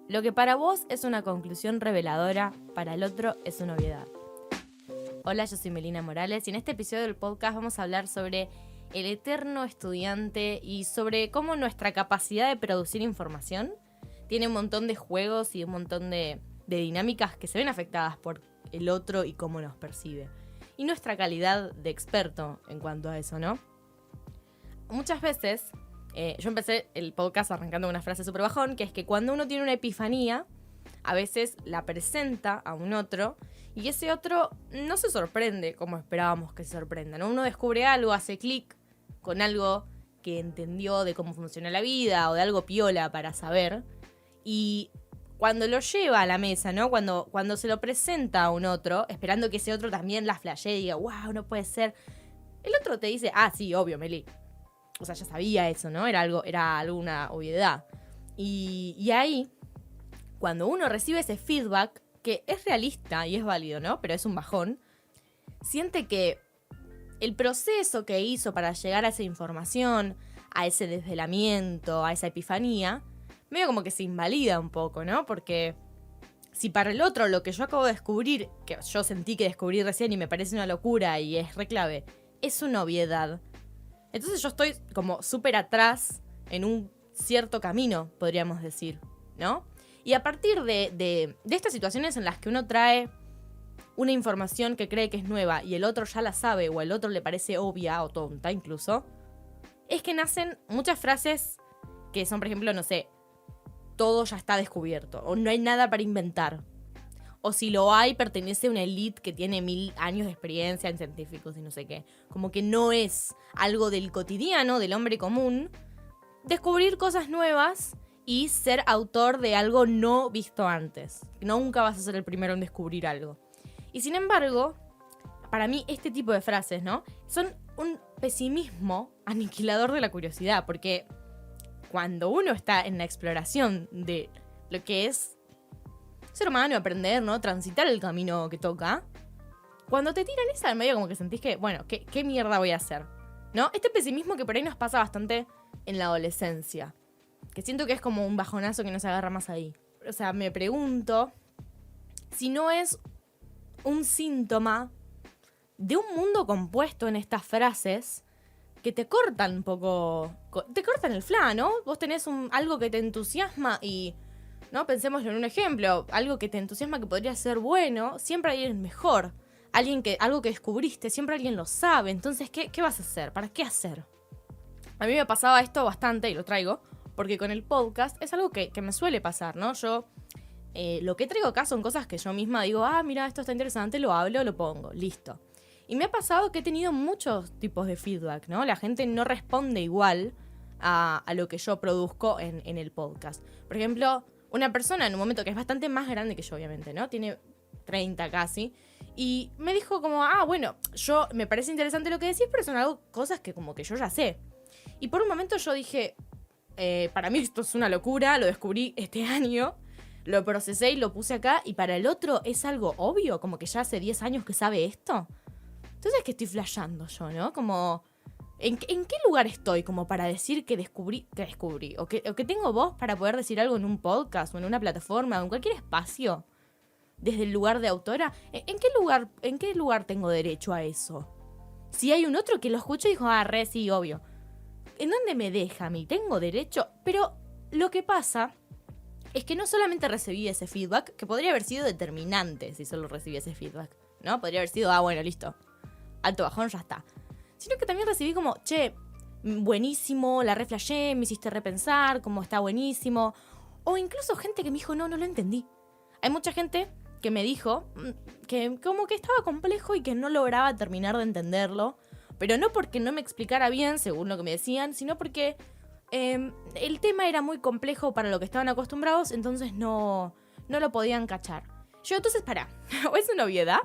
Lo que para vos es una conclusión reveladora, para el otro es una obviedad. Hola, yo soy Melina Morales y en este episodio del podcast vamos a hablar sobre el eterno estudiante y sobre cómo nuestra capacidad de producir información tiene un montón de juegos y un montón de dinámicas que se ven afectadas por el otro y cómo nos percibe. Y nuestra calidad de experto en cuanto a eso, ¿no? Muchas veces, yo empecé el podcast arrancando con una frase súper bajón, que es que cuando uno tiene una epifanía, a veces la presenta a un otro y ese otro no se sorprende como esperábamos que se sorprenda, ¿no? Uno descubre algo, hace clic con algo que entendió de cómo funciona la vida o de algo piola para saber, y cuando lo lleva a la mesa, ¿no? Cuando se lo presenta a un otro, esperando que ese otro también la flashee y diga, wow, no puede ser, el otro te dice, ah, sí, obvio, Meli. O sea, ya sabía eso, ¿no? Era alguna obviedad. Y ahí, cuando uno recibe ese feedback, que es realista y es válido, ¿no? Pero es un bajón, siente que el proceso que hizo para llegar a esa información, a ese desvelamiento, a esa epifanía, medio como que se invalida un poco, ¿no? Porque si para el otro lo que yo acabo de descubrir, que yo sentí que descubrí recién y me parece una locura y es re clave, es una obviedad, entonces yo estoy como súper atrás en un cierto camino, podríamos decir, ¿no? Y a partir de estas situaciones en las que uno trae una información que cree que es nueva y el otro ya la sabe o el otro le parece obvia o tonta incluso, es que nacen muchas frases que son, por ejemplo, no sé, todo ya está descubierto o no hay nada para inventar. O si lo hay, pertenece a una elite que tiene 1000 años de experiencia en científicos y no sé qué. Como que no es algo del cotidiano, del hombre común, descubrir cosas nuevas y ser autor de algo no visto antes. Nunca vas a ser el primero en descubrir algo. Y sin embargo, para mí este tipo de frases, ¿no? Son un pesimismo aniquilador de la curiosidad, porque cuando uno está en la exploración de lo que es ser humano, aprender, ¿no? Transitar el camino que toca, cuando te tiran esa al medio como que sentís que, bueno, ¿qué mierda voy a hacer? ¿No? Este pesimismo que por ahí nos pasa bastante en la adolescencia, que siento que es como un bajonazo que nos agarra más ahí. O sea, me pregunto si no es un síntoma de un mundo compuesto en estas frases que te cortan un poco, te cortan el fla, ¿no? Vos tenés algo que te entusiasma y, ¿no? Pensémoslo en un ejemplo, algo que te entusiasma que podría ser bueno, siempre hay alguien mejor, algo que descubriste, siempre alguien lo sabe, entonces, ¿qué vas a hacer? ¿Para qué hacer? A mí me pasaba esto bastante, y lo traigo, porque con el podcast es algo que me suele pasar, ¿no? Yo, lo que traigo acá son cosas que yo misma digo, mira, esto está interesante, lo hablo, lo pongo, listo. Y me ha pasado que he tenido muchos tipos de feedback, ¿no? La gente no responde igual a lo que yo produzco en el podcast. Por ejemplo, una persona en un momento que es bastante más grande que yo, obviamente, ¿no? Tiene 30 casi. Y me dijo como, bueno, me parece interesante lo que decís, pero son cosas que como que yo ya sé. Y por un momento yo dije, para mí esto es una locura, lo descubrí este año, lo procesé y lo puse acá, y para el otro es algo obvio, como que ya hace 10 años que sabe esto. Entonces, ¿qué estoy flasheando yo, no? Como, ¿en qué lugar estoy como para decir que descubrí? O que tengo voz para poder decir algo en un podcast o en una plataforma o en cualquier espacio, desde el lugar de autora. ¿En qué lugar tengo derecho a eso? Si hay un otro que lo escucho y dijo, re, sí, obvio. ¿En dónde me deja a mí? ¿Tengo derecho? Pero lo que pasa es que no solamente recibí ese feedback, que podría haber sido determinante si solo recibí ese feedback, ¿no? Podría haber sido, bueno, listo, alto bajón, ya está. Sino que también recibí como, che, buenísimo, la reflashé, me hiciste repensar, como está buenísimo. O incluso gente que me dijo, no lo entendí. Hay mucha gente que me dijo que como que estaba complejo y que no lograba terminar de entenderlo. Pero no porque no me explicara bien, según lo que me decían, sino porque el tema era muy complejo para lo que estaban acostumbrados, entonces no lo podían cachar. Yo, entonces, pará, ¿o es una obviedad?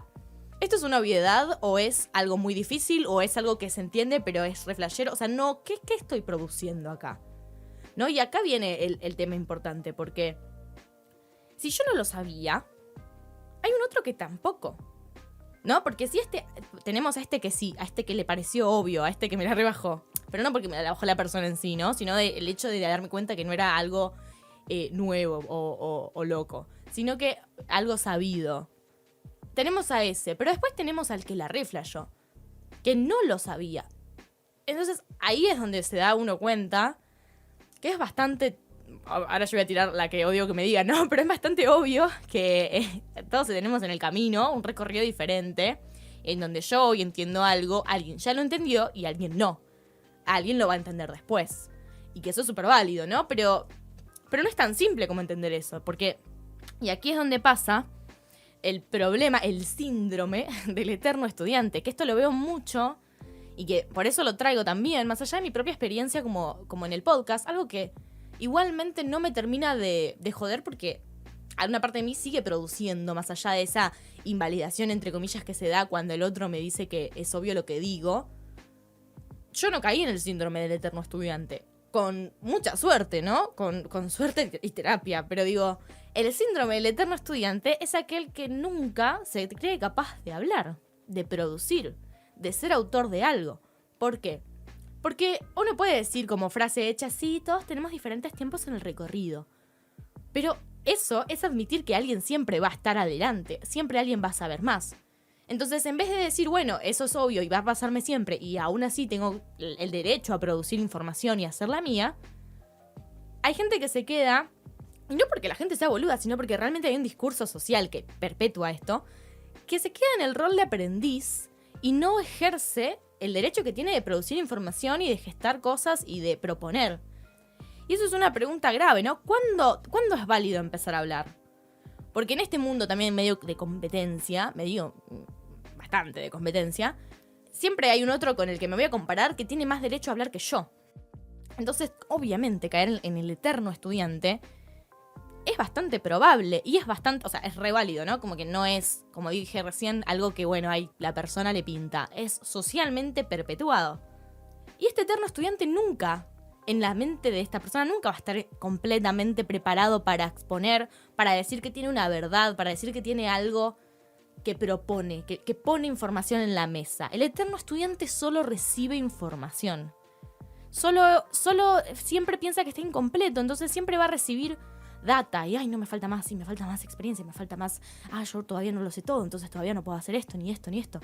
¿Esto es una obviedad o es algo muy difícil o es algo que se entiende pero es re flashero? O sea, no, ¿qué estoy produciendo acá? ¿No? Y acá viene el tema importante, porque si yo no lo sabía, hay un otro que tampoco, ¿no? Porque si tenemos a este que sí, a este que le pareció obvio, a este que me la rebajó, pero no porque me la bajó la persona en sí, ¿no? Sino el hecho de darme cuenta que no era algo nuevo o loco, sino que algo sabido. Tenemos a ese, pero después tenemos al que la reflashó, que no lo sabía. Entonces ahí es donde se da uno cuenta que es bastante... Ahora yo voy a tirar la que odio que me digan, ¿no? Pero es bastante obvio que todos tenemos en el camino un recorrido diferente, en donde yo hoy entiendo algo, alguien ya lo entendió y alguien no. Alguien lo va a entender después. Y que eso es súper válido, ¿no? Pero no es tan simple como entender eso, porque... Y aquí es donde pasa el problema, el síndrome del eterno estudiante, que esto lo veo mucho y que por eso lo traigo también, más allá de mi propia experiencia como en el podcast, algo que igualmente no me termina de joder porque alguna parte de mí sigue produciendo, más allá de esa invalidación, entre comillas, que se da cuando el otro me dice que es obvio lo que digo. Yo no caí en el síndrome del eterno estudiante. Con mucha suerte, ¿no? Con suerte y terapia. Pero digo, el síndrome del eterno estudiante es aquel que nunca se cree capaz de hablar, de producir, de ser autor de algo. ¿Por qué? Porque uno puede decir como frase hecha, sí, todos tenemos diferentes tiempos en el recorrido. Pero eso es admitir que alguien siempre va a estar adelante, siempre alguien va a saber más. Entonces, en vez de decir, bueno, eso es obvio y va a pasarme siempre y aún así tengo el derecho a producir información y hacer la mía, hay gente que se queda, y no porque la gente sea boluda, sino porque realmente hay un discurso social que perpetúa esto, que se queda en el rol de aprendiz y no ejerce el derecho que tiene de producir información y de gestar cosas y de proponer. Y eso es una pregunta grave, ¿no? ¿Cuándo es válido empezar a hablar? Porque en este mundo también medio de competencia, bastante de competencia, siempre hay un otro con el que me voy a comparar que tiene más derecho a hablar que yo. Entonces, obviamente, caer en el eterno estudiante es bastante probable y es bastante, o sea, es re válido, ¿no? Como que no es, como dije recién, algo que, bueno, la persona le pinta. Es socialmente perpetuado. Y este eterno estudiante nunca, en la mente de esta persona, nunca va a estar completamente preparado para exponer, para decir que tiene una verdad, para decir que tiene algo que propone, que pone información en la mesa. El eterno estudiante solo recibe información. Solo siempre piensa que está incompleto, entonces siempre va a recibir data y, ay, no, me falta más, sí, me falta más experiencia, me falta más, yo todavía no lo sé todo, entonces todavía no puedo hacer esto, ni esto, ni esto.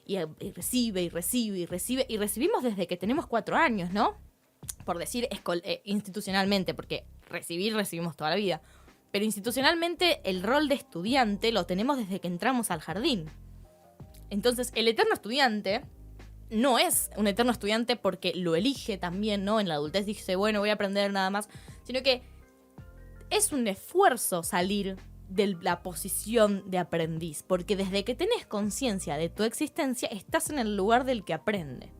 Y recibe, y recibimos desde que tenemos 4 años, ¿no? Por decir institucionalmente, porque recibimos toda la vida. Pero institucionalmente el rol de estudiante lo tenemos desde que entramos al jardín. Entonces, el eterno estudiante no es un eterno estudiante porque lo elige también, ¿no? En la adultez dice, bueno, voy a aprender nada más, sino que es un esfuerzo salir de la posición de aprendiz, porque desde que tenés conciencia de tu existencia, estás en el lugar del que aprende.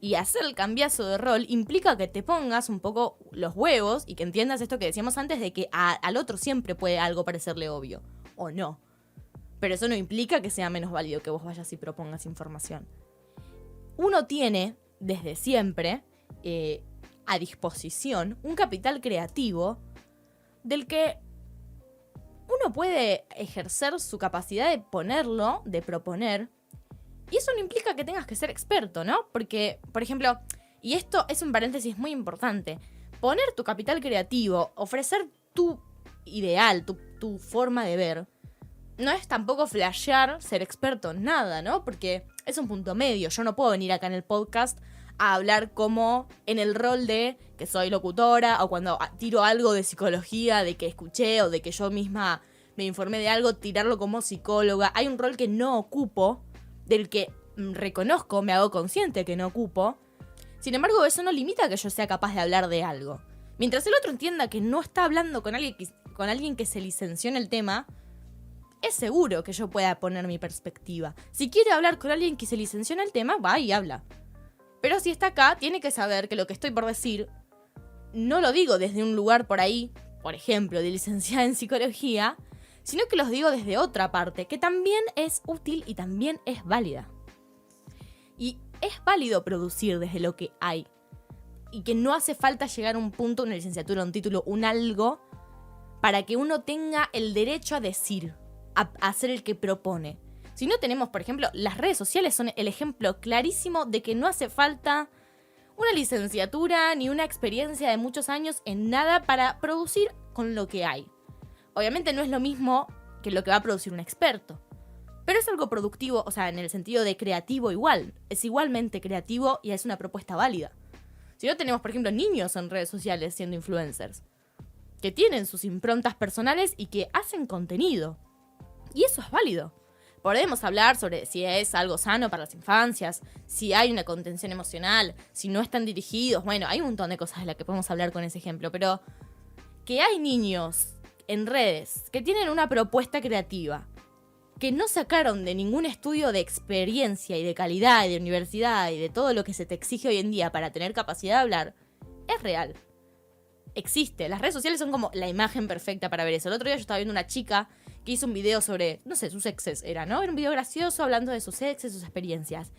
Y hacer el cambiazo de rol implica que te pongas un poco los huevos y que entiendas esto que decíamos antes de que al otro siempre puede algo parecerle obvio, o no. Pero eso no implica que sea menos válido que vos vayas y propongas información. Uno tiene, desde siempre, a disposición un capital creativo del que uno puede ejercer su capacidad de ponerlo, de proponer. Y eso no implica que tengas que ser experto, ¿no? Porque, por ejemplo, y esto es un paréntesis muy importante, poner tu capital creativo, ofrecer tu ideal, tu forma de ver, no es tampoco flashear ser experto en nada, ¿no? Porque es un punto medio. Yo no puedo venir acá en el podcast a hablar como en el rol de que soy locutora o cuando tiro algo de psicología, de que escuché o de que yo misma me informé de algo, tirarlo como psicóloga. Hay un rol que no ocupo, del que reconozco, me hago consciente que no ocupo. Sin embargo, eso no limita que yo sea capaz de hablar de algo. Mientras el otro entienda que no está hablando con alguien que se licenció en el tema, es seguro que yo pueda poner mi perspectiva. Si quiere hablar con alguien que se licenció en el tema, va y habla. Pero si está acá, tiene que saber que lo que estoy por decir no lo digo desde un lugar por ahí, por ejemplo, de licenciada en psicología, sino que los digo desde otra parte, que también es útil y también es válida. Y es válido producir desde lo que hay. Y que no hace falta llegar a un punto, una licenciatura, un título, un algo, para que uno tenga el derecho a decir, a ser el que propone. Si no tenemos, por ejemplo, las redes sociales son el ejemplo clarísimo de que no hace falta una licenciatura ni una experiencia de muchos años en nada para producir con lo que hay. Obviamente no es lo mismo que lo que va a producir un experto, pero es algo productivo, o sea, en el sentido de creativo igual. Es igualmente creativo y es una propuesta válida. Si no, tenemos, por ejemplo, niños en redes sociales siendo influencers, que tienen sus improntas personales y que hacen contenido. Y eso es válido. Podemos hablar sobre si es algo sano para las infancias, si hay una contención emocional, si no están dirigidos. Bueno, hay un montón de cosas de las que podemos hablar con ese ejemplo, pero que hay niños en redes que tienen una propuesta creativa, que no sacaron de ningún estudio de experiencia y de calidad y de universidad y de todo lo que se te exige hoy en día para tener capacidad de hablar, es real. Existe. Las redes sociales son como la imagen perfecta para ver eso. El otro día yo estaba viendo una chica que hizo un video sobre, no sé, sus exes era, ¿no? Era un video gracioso hablando de sus exes, sus experiencias.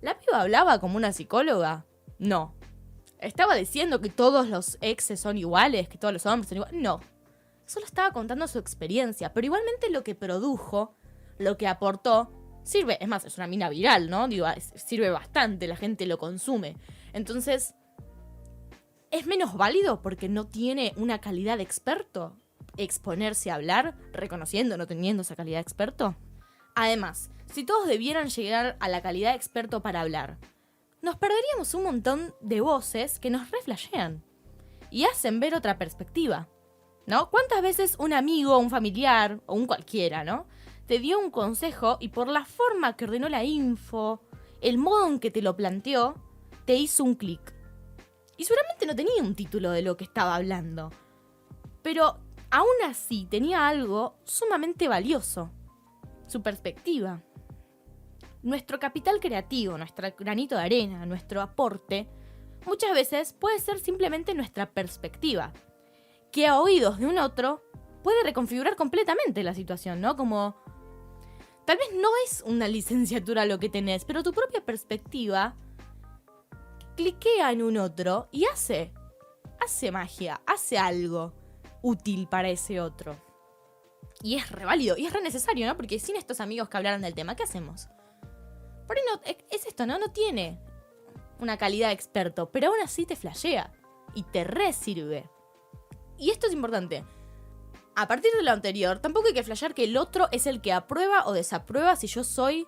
¿La piba hablaba como una psicóloga? No. ¿Estaba diciendo que todos los exes son iguales, que todos los hombres son iguales? No. Solo estaba contando su experiencia, pero igualmente lo que produjo, lo que aportó, sirve. Es más, es una mina viral, ¿no? Digo, sirve bastante, la gente lo consume. Entonces, ¿es menos válido porque no tiene una calidad de experto exponerse a hablar, reconociendo no teniendo esa calidad de experto? Además, si todos debieran llegar a la calidad de experto para hablar, nos perderíamos un montón de voces que nos reflashean y hacen ver otra perspectiva, ¿no? ¿Cuántas veces un amigo, un familiar o un cualquiera, ¿no?, te dio un consejo y por la forma que ordenó la info, el modo en que te lo planteó, te hizo un clic? Y seguramente no tenía un título de lo que estaba hablando, pero aún así tenía algo sumamente valioso: su perspectiva. Nuestro capital creativo, nuestro granito de arena, nuestro aporte, muchas veces puede ser simplemente nuestra perspectiva, que a oídos de un otro puede reconfigurar completamente la situación, ¿no? Como, tal vez no es una licenciatura lo que tenés, pero tu propia perspectiva cliquea en un otro y hace magia, hace algo útil para ese otro. Y es re válido, y es re necesario, ¿no? Porque sin estos amigos que hablaran del tema, ¿qué hacemos? Por ahí no, es esto, ¿no? No tiene una calidad de experto, pero aún así te flashea y te re sirve. Y esto es importante. A partir de lo anterior, tampoco hay que flashear que el otro es el que aprueba o desaprueba si yo soy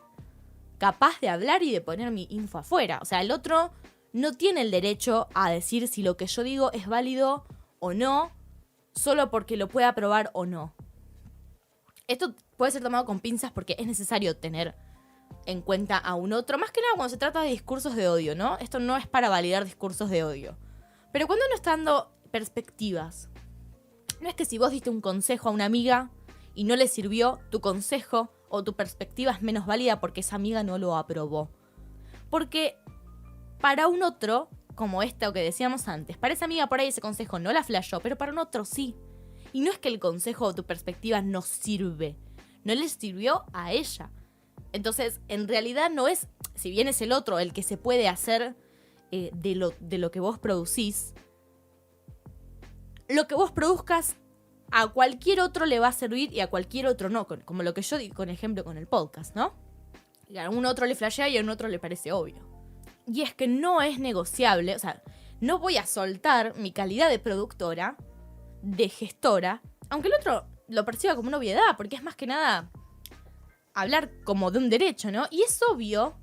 capaz de hablar y de poner mi info afuera. O sea, el otro no tiene el derecho a decir si lo que yo digo es válido o no, solo porque lo pueda aprobar o no. Esto puede ser tomado con pinzas porque es necesario tener en cuenta a un otro, más que nada cuando se trata de discursos de odio, ¿no? Esto no es para validar discursos de odio. Pero cuando uno está dando perspectivas, no es que si vos diste un consejo a una amiga y no le sirvió, tu consejo o tu perspectiva es menos válida porque esa amiga no lo aprobó. Porque para un otro, como esto que decíamos antes, para esa amiga por ahí ese consejo no la flashó, pero para un otro sí. Y no es que el consejo o tu perspectiva no sirve, no le sirvió a ella. Entonces, en realidad no es, si bien es el otro el que se puede hacer de lo que vos producís, lo que vos produzcas a cualquier otro le va a servir y a cualquier otro no, como lo que yo digo con ejemplo con el podcast, ¿no? Y a un otro le flashea y a un otro le parece obvio. Y es que no es negociable, o sea, no voy a soltar mi calidad de productora, de gestora, aunque el otro lo perciba como una obviedad, porque es más que nada hablar como de un derecho, ¿no? Y es obvio,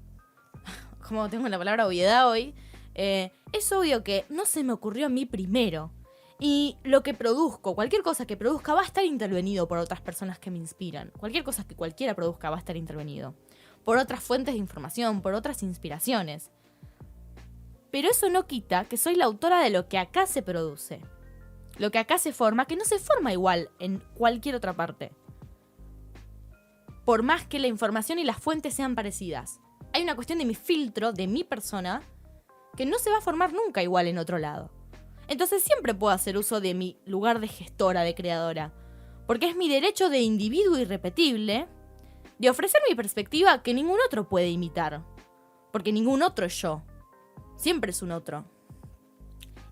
como tengo la palabra obviedad hoy, es obvio que no se me ocurrió a mí primero. Y lo que produzco, cualquier cosa que produzca va a estar intervenido por otras personas que me inspiran. Cualquier cosa que cualquiera produzca va a estar intervenido por otras fuentes de información, por otras inspiraciones. Pero eso no quita que soy la autora de lo que acá se produce. Lo que acá se forma, que no se forma igual en cualquier otra parte. Por más que la información y las fuentes sean parecidas. Hay una cuestión de mi filtro, de mi persona, que no se va a formar nunca igual en otro lado. Entonces siempre puedo hacer uso de mi lugar de gestora, de creadora. Porque es mi derecho de individuo irrepetible de ofrecer mi perspectiva que ningún otro puede imitar. Porque ningún otro es yo. Siempre es un otro.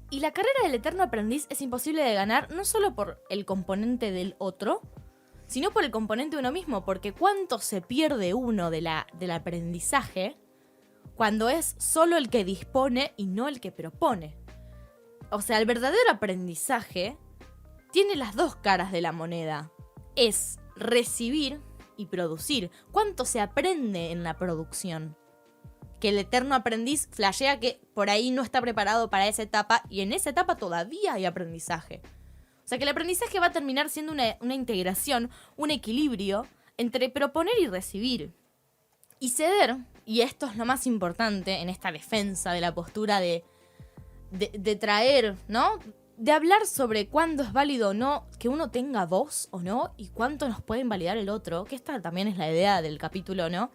Y la carrera del eterno aprendiz es imposible de ganar no solo por el componente del otro, sino por el componente de uno mismo. Porque cuánto se pierde uno del aprendizaje cuando es solo el que dispone y no el que propone. O sea, el verdadero aprendizaje tiene las dos caras de la moneda. Es recibir y producir. ¿Cuánto se aprende en la producción? Que el eterno aprendiz flashea que por ahí no está preparado para esa etapa y en esa etapa todavía hay aprendizaje. O sea que el aprendizaje va a terminar siendo una integración, un equilibrio entre proponer y recibir. Y ceder, y esto es lo más importante en esta defensa de la postura de traer, ¿no? De hablar sobre cuándo es válido o no que uno tenga voz o no y cuánto nos puede invalidar el otro, que esta también es la idea del capítulo, ¿no?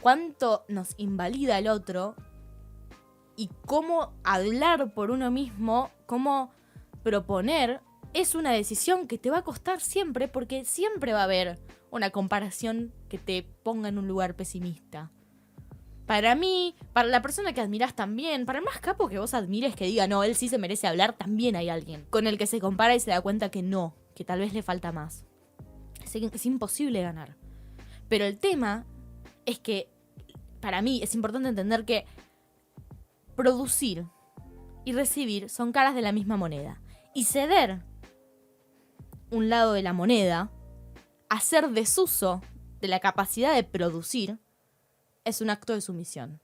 Cuánto nos invalida el otro y cómo hablar por uno mismo, cómo proponer, es una decisión que te va a costar siempre porque siempre va a haber una comparación que te ponga en un lugar pesimista. Para mí, para la persona que admirás también, para el más capo que vos admires que diga, no, él sí se merece hablar, también hay alguien con el que se compara y se da cuenta que no, que tal vez le falta más. Es imposible ganar. Pero el tema es que, para mí, es importante entender que producir y recibir son caras de la misma moneda. Y ceder un lado de la moneda, hacer desuso de la capacidad de producir, es un acto de sumisión.